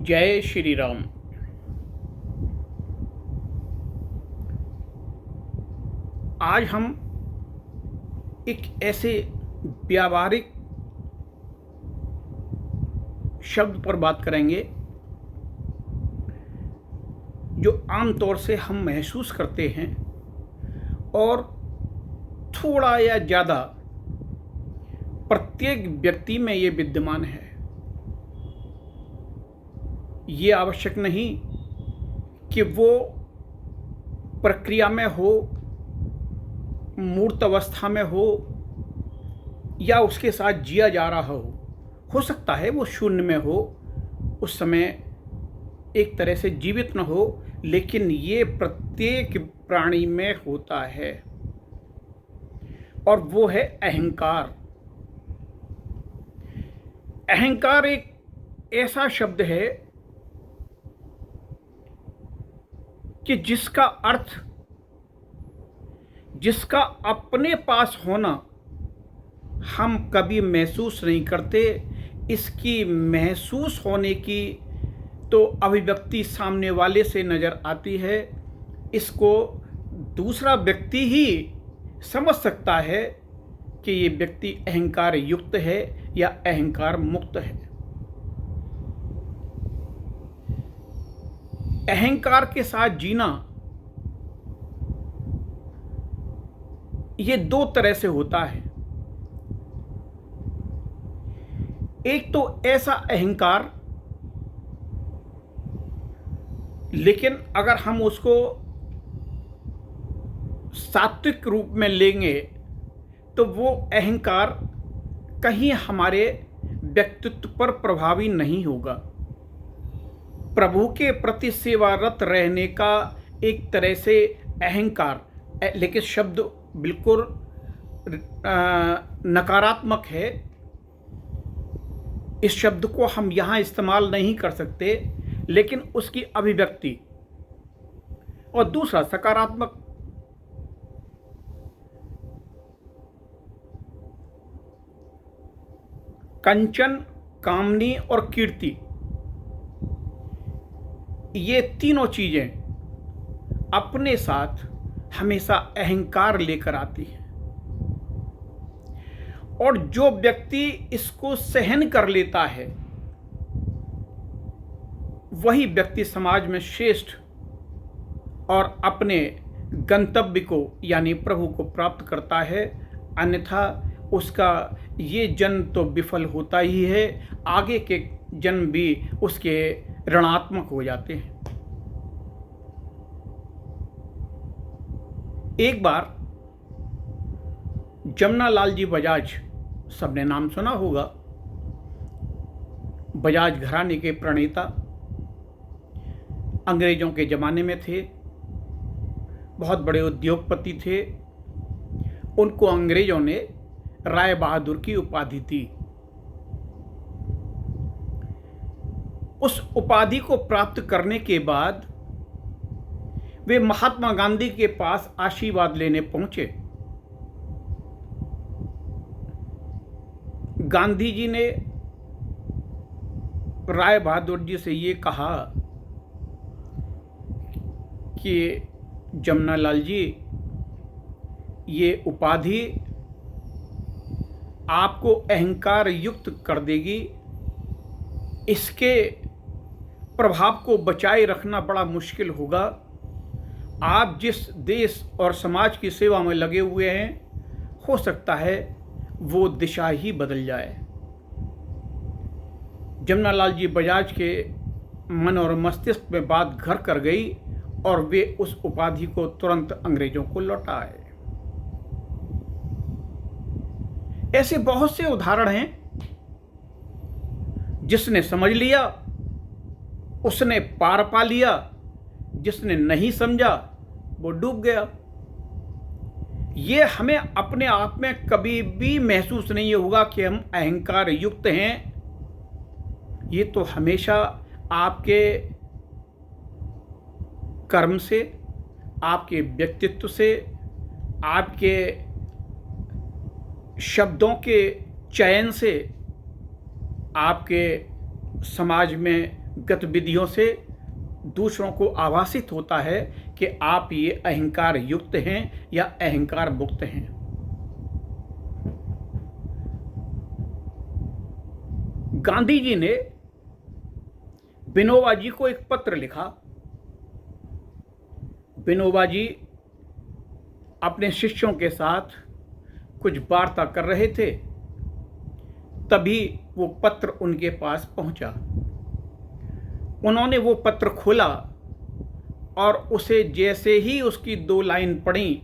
जय श्री राम। आज हम एक ऐसे व्यावहारिक शब्द पर बात करेंगे जो आमतौर से हम महसूस करते हैं और थोड़ा या ज़्यादा प्रत्येक व्यक्ति में ये विद्यमान है। ये आवश्यक नहीं कि वो प्रक्रिया में हो, मूर्त अवस्था में हो या उसके साथ जिया जा रहा हो सकता है वो शून्य में हो, उस समय एक तरह से जीवित न हो, लेकिन ये प्रत्येक प्राणी में होता है और वो है अहंकार। अहंकार एक ऐसा शब्द है कि जिसका अर्थ, जिसका अपने पास होना हम कभी महसूस नहीं करते। इसकी महसूस होने की तो अभिव्यक्ति सामने वाले से नज़र आती है। इसको दूसरा व्यक्ति ही समझ सकता है कि ये व्यक्ति अहंकार युक्त है या अहंकार मुक्त है। अहंकार के साथ जीना ये दो तरह से होता है। एक तो ऐसा अहंकार, लेकिन अगर हम उसको सात्विक रूप में लेंगे तो वो अहंकार कहीं हमारे व्यक्तित्व पर प्रभावी नहीं होगा। प्रभु के प्रति सेवारत रहने का एक तरह से अहंकार, लेकिन शब्द बिल्कुल नकारात्मक है। इस शब्द को हम यहाँ इस्तेमाल नहीं कर सकते, लेकिन उसकी अभिव्यक्ति। और दूसरा सकारात्मक, कंचन, कामनी और कीर्ति, ये तीनों चीजें अपने साथ हमेशा अहंकार लेकर आती हैं। और जो व्यक्ति इसको सहन कर लेता है वही व्यक्ति समाज में श्रेष्ठ और अपने गंतव्य को यानी प्रभु को प्राप्त करता है। अन्यथा उसका ये जन्म तो विफल होता ही है, आगे के जन्म भी उसके ऋणात्मक हो जाते हैं। एक बार जमनालाल जी बजाज, सबने नाम सुना होगा, बजाज घराने के प्रणेता, अंग्रेजों के ज़माने में थे, बहुत बड़े उद्योगपति थे। उनको अंग्रेजों ने राय बहादुर की उपाधि दी। उस उपाधि को प्राप्त करने के बाद वे महात्मा गांधी के पास आशीर्वाद लेने पहुंचे। गांधी जी ने राय बहादुर जी से ये कहा कि जमनालाल जी, ये उपाधि आपको अहंकार युक्त कर देगी। इसके प्रभाव को बचाए रखना बड़ा मुश्किल होगा। आप जिस देश और समाज की सेवा में लगे हुए हैं, हो सकता है वो दिशा ही बदल जाए। जमनालाल जी बजाज के मन और मस्तिष्क में बात घर कर गई और वे उस उपाधि को तुरंत अंग्रेजों को लौटाए। ऐसे बहुत से उदाहरण हैं। जिसने समझ लिया उसने पार पा लिया, जिसने नहीं समझा वो डूब गया। ये हमें अपने आप में कभी भी महसूस नहीं होगा कि हम अहंकार युक्त हैं। ये तो हमेशा आपके कर्म से, आपके व्यक्तित्व से, आपके शब्दों के चयन से, आपके समाज में गतिविधियों से दूसरों को आभासित होता है कि आप ये अहंकार युक्त हैं या अहंकार मुक्त हैं। गांधी जी ने विनोबा जी को एक पत्र लिखा। विनोबा जी अपने शिष्यों के साथ कुछ वार्ता कर रहे थे, तभी वो पत्र उनके पास पहुंचा। उन्होंने वो पत्र खोला और उसे जैसे ही उसकी 2 लाइन पढ़ी,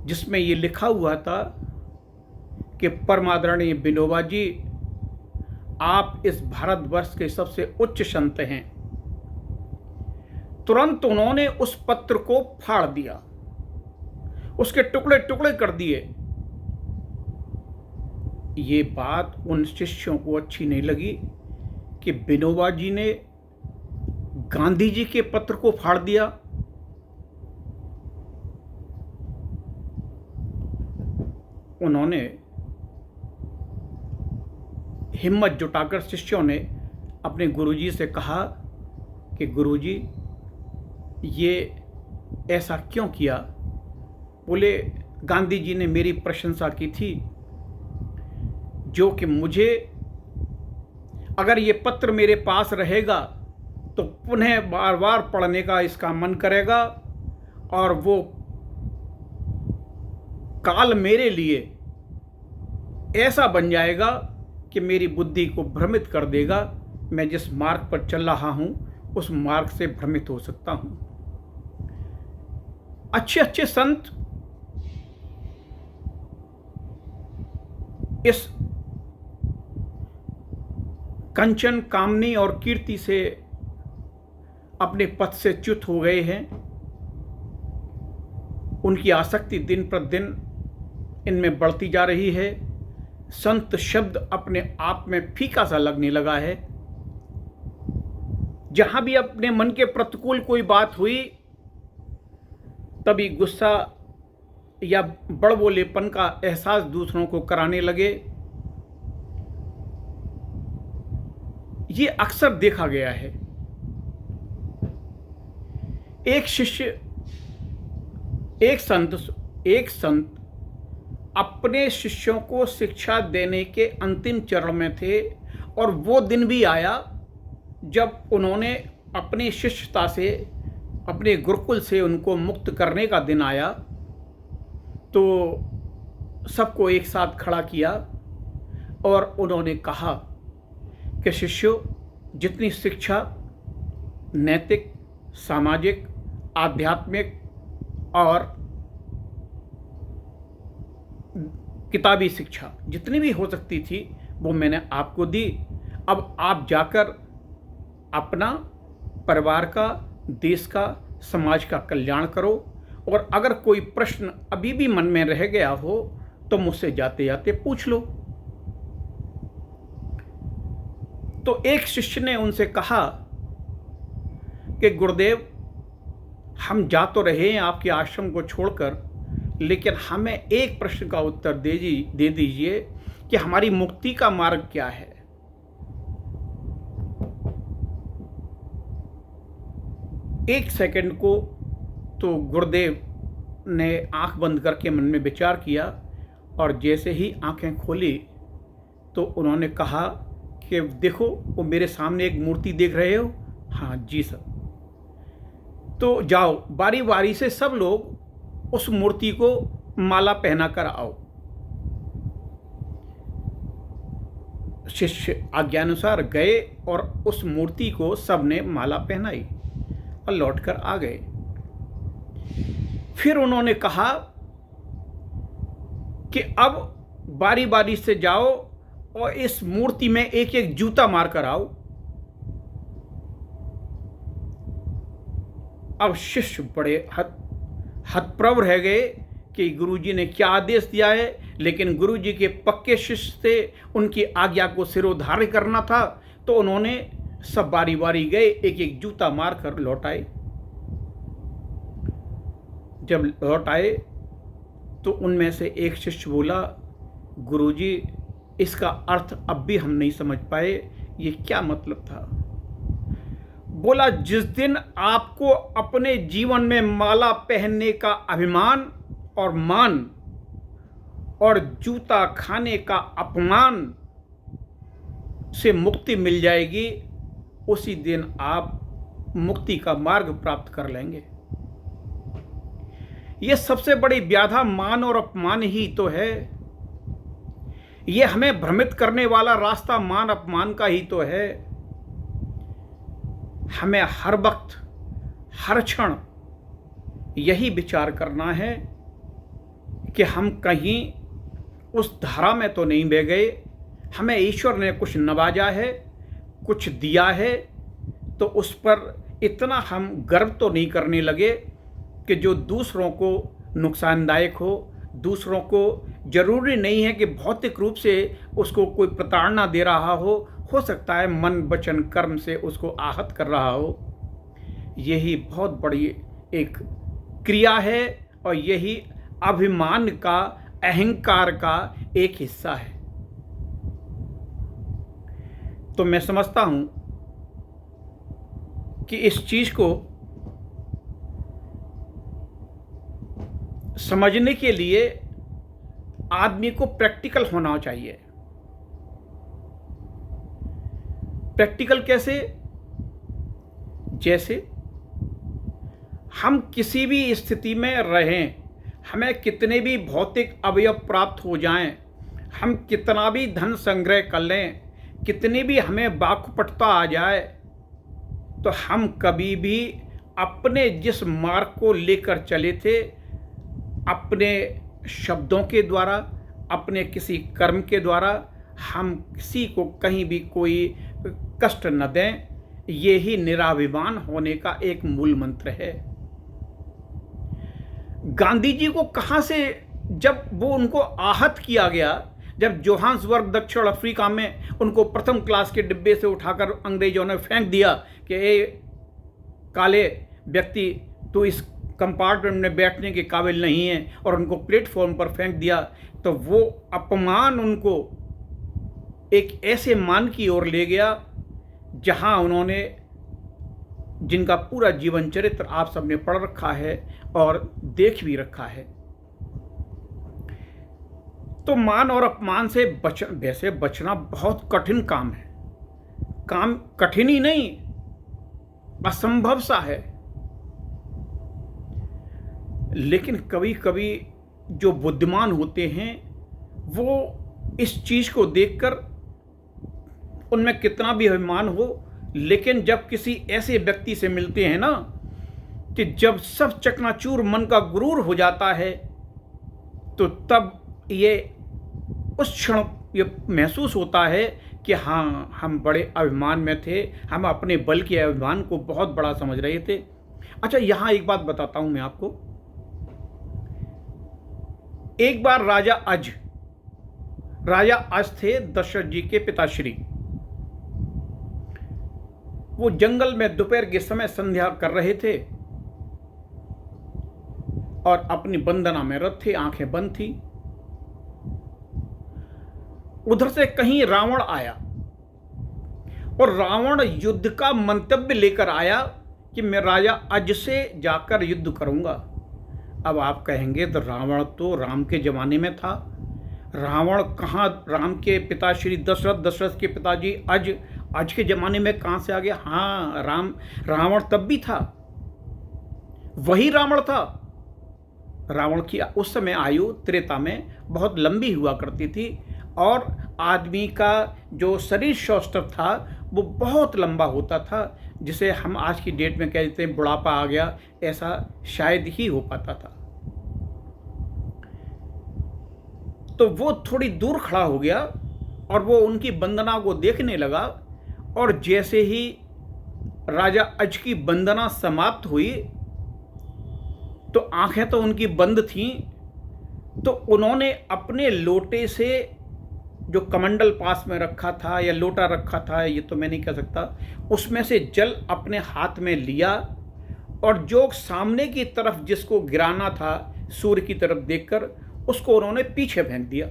जिसमें ये लिखा हुआ था कि परमादरणीय विनोबा जी, आप इस भारतवर्ष के सबसे उच्च संत हैं, तुरंत उन्होंने उस पत्र को फाड़ दिया, उसके टुकड़े टुकड़े कर दिए। ये बात उन शिष्यों को अच्छी नहीं लगी कि विनोबा जी ने गांधी जी के पत्र को फाड़ दिया। उन्होंने हिम्मत जुटाकर शिष्यों ने अपने गुरुजी से कहा कि गुरुजी, ये ऐसा क्यों किया? बोले, गांधी जी ने मेरी प्रशंसा की थी, जो कि मुझे, अगर ये पत्र मेरे पास रहेगा तो पुनः बार बार पढ़ने का इसका मन करेगा और वो काल मेरे लिए ऐसा बन जाएगा कि मेरी बुद्धि को भ्रमित कर देगा। मैं जिस मार्ग पर चल रहा हूं उस मार्ग से भ्रमित हो सकता हूं। अच्छे अच्छे संत इस कंचन, कामनी और कीर्ति से अपने पथ से च्युत हो गए हैं। उनकी आसक्ति दिन प्रतिदिन इनमें बढ़ती जा रही है। संत शब्द अपने आप में फीका सा लगने लगा है। जहां भी अपने मन के प्रतिकूल कोई बात हुई, तभी गुस्सा या बड़बोलेपन का एहसास दूसरों को कराने लगे। ये अक्सर देखा गया है। एक संत अपने शिष्यों को शिक्षा देने के अंतिम चरण में थे और वो दिन भी आया जब उन्होंने अपनी शिष्यता से, अपने गुरुकुल से उनको मुक्त करने का दिन आया। तो सबको एक साथ खड़ा किया और उन्होंने कहा कि शिष्यों, जितनी शिक्षा नैतिक, सामाजिक, आध्यात्मिक और किताबी शिक्षा जितनी भी हो सकती थी वो मैंने आपको दी। अब आप जाकर अपना, परिवार का, देश का, समाज का कल्याण करो और अगर कोई प्रश्न अभी भी मन में रह गया हो तो मुझसे जाते जाते पूछ लो। तो एक शिष्य ने उनसे कहा कि गुरुदेव, हम जा तो रहे हैं आपके आश्रम को छोड़कर, लेकिन हमें एक प्रश्न का उत्तर दे दीजिए कि हमारी मुक्ति का मार्ग क्या है। एक सेकंड को तो गुरुदेव ने आंख बंद करके मन में विचार किया और जैसे ही आंखें खोली तो उन्होंने कहा कि देखो, वो मेरे सामने एक मूर्ति देख रहे हो? हाँ जी सर। तो जाओ, बारी बारी से सब लोग उस मूर्ति को माला पहना कर आओ। शिष्य आज्ञानुसार गए और उस मूर्ति को सबने माला पहनाई और लौटकर आ गए। फिर उन्होंने कहा कि अब बारी बारी से जाओ और इस मूर्ति में एक एक जूता मार कर आओ। अब शिष्य बड़े हतप्रभ रह गए कि गुरुजी ने क्या आदेश दिया है, लेकिन गुरुजी के पक्के शिष्य थे, उनकी आज्ञा को सिरोधार्य करना था। तो उन्होंने सब बारी बारी गए, एक एक जूता मार कर लौट आए। जब लौट आए तो उनमें से एक शिष्य बोला, गुरुजी, इसका अर्थ अब भी हम नहीं समझ पाए, ये क्या मतलब था? बोला जिस दिन आपको अपने जीवन में माला पहनने का अभिमान और मान और जूता खाने का अपमान से मुक्ति मिल जाएगी, उसी दिन आप मुक्ति का मार्ग प्राप्त कर लेंगे। यह सबसे बड़ी व्याधा मान और अपमान ही तो है। यह हमें भ्रमित करने वाला रास्ता मान अपमान का ही तो है। हमें हर वक्त हर क्षण यही विचार करना है कि हम कहीं उस धारा में तो नहीं बह गए। हमें ईश्वर ने कुछ नवाजा है, कुछ दिया है, तो उस पर इतना हम गर्व तो नहीं करने लगे कि जो दूसरों को नुकसानदायक हो। दूसरों को जरूरी नहीं है कि भौतिक रूप से उसको कोई प्रताड़ना दे रहा हो सकता है मन वचन कर्म से उसको आहत कर रहा हो। यही बहुत बड़ी एक क्रिया है और यही अभिमान का, अहंकार का एक हिस्सा है। तो मैं समझता हूं कि इस चीज को समझने के लिए आदमी को प्रैक्टिकल होना चाहिए। प्रैक्टिकल कैसे? जैसे हम किसी भी स्थिति में रहें, हमें कितने भी भौतिक अवयव प्राप्त हो जाएं, हम कितना भी धन संग्रह कर लें, कितनी भी हमें बाकुपटता आ जाए, तो हम कभी भी अपने जिस मार्ग को लेकर चले थे, अपने शब्दों के द्वारा, अपने किसी कर्म के द्वारा हम किसी को कहीं भी कोई कष्ट न दें। ये ही निराभिमान होने का एक मूल मंत्र है। गांधी जी को कहाँ से, जब वो उनको आहत किया गया, जब जोहान्सबर्ग दक्षिण अफ्रीका में उनको प्रथम क्लास के डिब्बे से उठाकर अंग्रेजों ने फेंक दिया कि ए काले व्यक्ति, तो इस कंपार्टमेंट में बैठने के काबिल नहीं है, और उनको प्लेटफॉर्म पर फेंक दिया, तो वो अपमान उनको एक ऐसे मान की ओर ले गया जहां उन्होंने, जिनका पूरा जीवन चरित्र आप सबने पढ़ रखा है और देख भी रखा है। तो मान और अपमान से वैसे बचना बहुत कठिन काम है। काम कठिन ही नहीं, असंभव सा है। लेकिन कभी कभी जो बुद्धिमान होते हैं वो इस चीज को देखकर, उनमें कितना भी अभिमान हो, लेकिन जब किसी ऐसे व्यक्ति से मिलते हैं ना, कि जब सब चकनाचूर मन का गुरूर हो जाता है, तो तब ये उस क्षण ये महसूस होता है कि हाँ, हम बड़े अभिमान में थे, हम अपने बल के अभिमान को बहुत बड़ा समझ रहे थे। अच्छा, यहाँ एक बात बताता हूँ मैं आपको। एक बार राजा अज थे दशरथ जी के पिताश्री। वो जंगल में दोपहर के समय संध्या कर रहे थे और अपनी वंदना में रत थे, आंखें बंद थी। उधर से कहीं रावण आया और रावण युद्ध का मंतव्य लेकर आया कि मैं राजा अज से जाकर युद्ध करूंगा। अब आप कहेंगे तो रावण तो राम के जमाने में था, रावण कहाँ, राम के पिताश्री दशरथ के पिताजी अज के जमाने में कहाँ से आ गया? हाँ, रावण तब भी था, वही रावण था। रावण की उस समय आयु त्रेता में बहुत लंबी हुआ करती थी और आदमी का जो शरीर सौष्ठव था वो बहुत लंबा होता था, जिसे हम आज की डेट में कह देते हैं बुढ़ापा आ गया, ऐसा शायद ही हो पाता था। तो वो थोड़ी दूर खड़ा हो गया और वो उनकी वंदना को देखने लगा, और जैसे ही राजा अज की वंदना समाप्त हुई तो आंखें तो उनकी बंद थीं, तो उन्होंने अपने लोटे से, जो कमंडल पास में रखा था या लोटा रखा था, ये तो मैं नहीं कह सकता, उसमें से जल अपने हाथ में लिया और जो सामने की तरफ जिसको गिराना था सूर्य की तरफ देखकर, उसको उन्होंने पीछे फेंक दिया।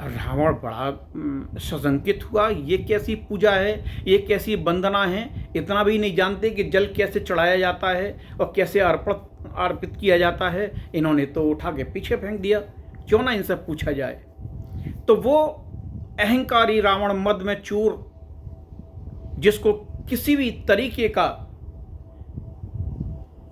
रावण बड़ा सशंकित हुआ। ये कैसी पूजा है, ये कैसी वंदना है, इतना भी नहीं जानते कि जल कैसे चढ़ाया जाता है और कैसे अर्पित किया जाता है। इन्होंने तो उठा के पीछे फेंक दिया, क्यों ना इनसे पूछा जाए। तो वो अहंकारी रावण, मद में चूर, जिसको किसी भी तरीके का,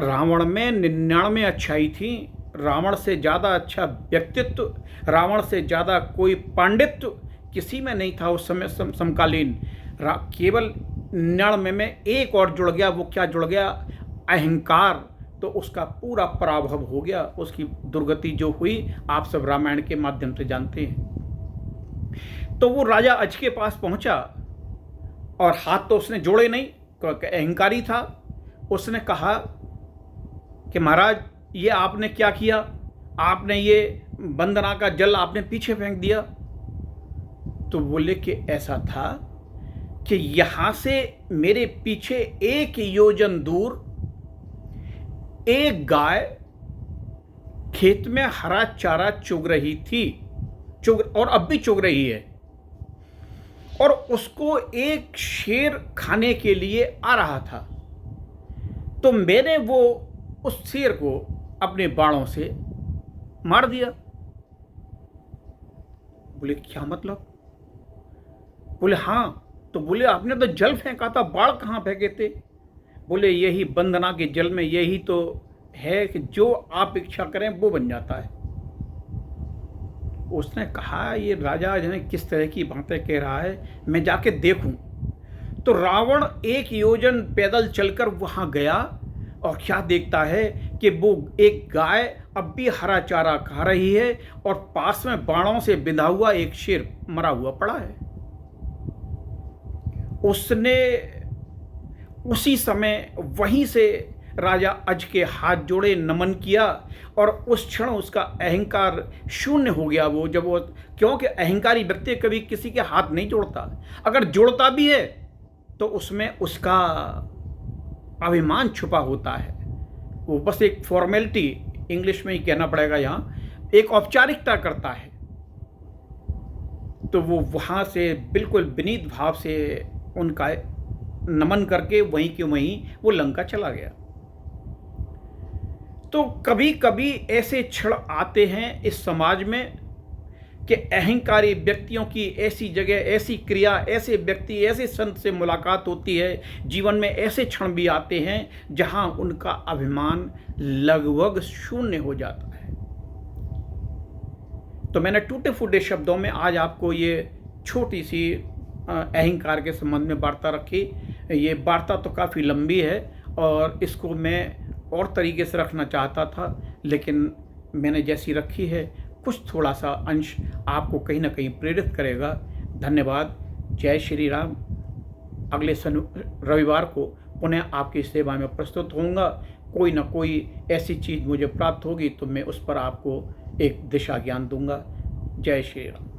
रावण में 99 अच्छाई थी, रावण से ज़्यादा अच्छा व्यक्तित्व, रावण से ज़्यादा कोई पांडित्य किसी में नहीं था उस समय समकालीन। केवल 99 में एक और जुड़ गया। वो क्या जुड़ गया? अहंकार। तो उसका पूरा पराभव हो गया। उसकी दुर्गति जो हुई आप सब रामायण के माध्यम से जानते हैं। तो वो राजा अज के पास पहुंचा और हाथ तो उसने जोड़े नहीं, क्योंकि अहंकारी था। उसने कहा कि महाराज, ये आपने क्या किया? आपने ये वंदना का जल आपने पीछे फेंक दिया। तो बोले कि ऐसा था कि यहां से मेरे पीछे 1 योजन दूर एक गाय खेत में हरा चारा चुग रही थी, और अब भी चुग रही है, और उसको एक शेर खाने के लिए आ रहा था। तो मैंने उस शेर को अपने बाणों से मार दिया। बोले क्या मतलब? बोले हाँ। तो बोले आपने तो जल फेंका था, बाण कहाँ फेंके थे? बोले यही वंदना के जल में यही तो है कि जो आप इच्छा करें वो बन जाता है। उसने कहा ये राजा जाने किस तरह की बातें कह रहा है, मैं जाके देखूं। तो रावण 1 योजन पैदल चलकर वहां गया और क्या देखता है कि वो एक गाय अब भी हरा चारा खा रही है और पास में बाणों से बिंधा हुआ एक शेर मरा हुआ पड़ा है। उसने उसी समय वहीं से राजा अज के हाथ जोड़े, नमन किया, और उस क्षण उसका अहंकार शून्य हो गया। क्योंकि अहंकारी व्यक्ति कभी किसी के हाथ नहीं जोड़ता, अगर जोड़ता भी है तो उसमें उसका अभिमान छुपा होता है। वो बस एक फॉर्मेलिटी, इंग्लिश में ही कहना पड़ेगा यहाँ, एक औपचारिकता करता है। तो वो वहाँ से बिल्कुल विनीत भाव से उनका नमन करके वहीं के वहीं वो लंका चला गया। तो कभी कभी ऐसे क्षण आते हैं इस समाज में कि अहंकारी व्यक्तियों की ऐसी जगह, ऐसी क्रिया, ऐसे व्यक्ति, ऐसे संत से मुलाकात होती है। जीवन में ऐसे क्षण भी आते हैं जहां उनका अभिमान लगभग शून्य हो जाता है। तो मैंने टूटे फूटे शब्दों में आज आपको ये छोटी सी अहंकार के संबंध में वार्ता रखी। ये वार्ता तो काफ़ी लंबी है और इसको मैं और तरीके से रखना चाहता था, लेकिन मैंने जैसी रखी है कुछ थोड़ा सा अंश आपको कहीं ना कहीं प्रेरित करेगा। धन्यवाद। जय श्री राम। अगले रविवार को पुनः आपकी सेवा में प्रस्तुत होऊंगा। कोई ना कोई ऐसी चीज़ मुझे प्राप्त होगी तो मैं उस पर आपको एक दिशा ज्ञान दूंगा। जय श्री राम।